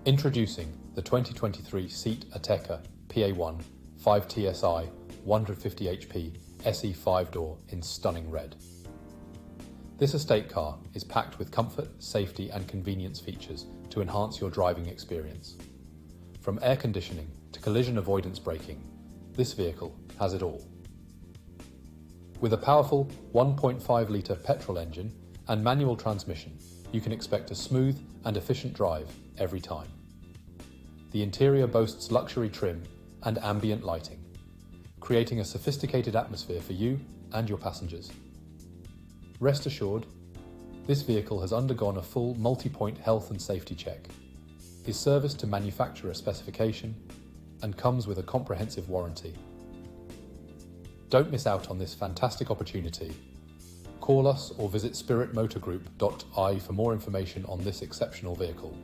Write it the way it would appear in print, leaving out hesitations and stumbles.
Introducing the 2023 Seat Ateca PA 5TSI 150HP SE 5-door in stunning red. This estate car is packed with comfort, safety and convenience features to enhance your driving experience. From air conditioning to collision avoidance braking, this vehicle has it all. With a powerful 1.5-litre petrol engine and manual transmission, you can expect a smooth and efficient drive every time. The interior boasts luxury trim and ambient lighting, creating a sophisticated atmosphere for you and your passengers. Rest assured, this vehicle has undergone a full multi-point health and safety check, is serviced to manufacturer specification, and comes with a comprehensive warranty. Don't miss out on this fantastic opportunity. Call us or visit spiritmotorgroup.ie for more information on this exceptional vehicle.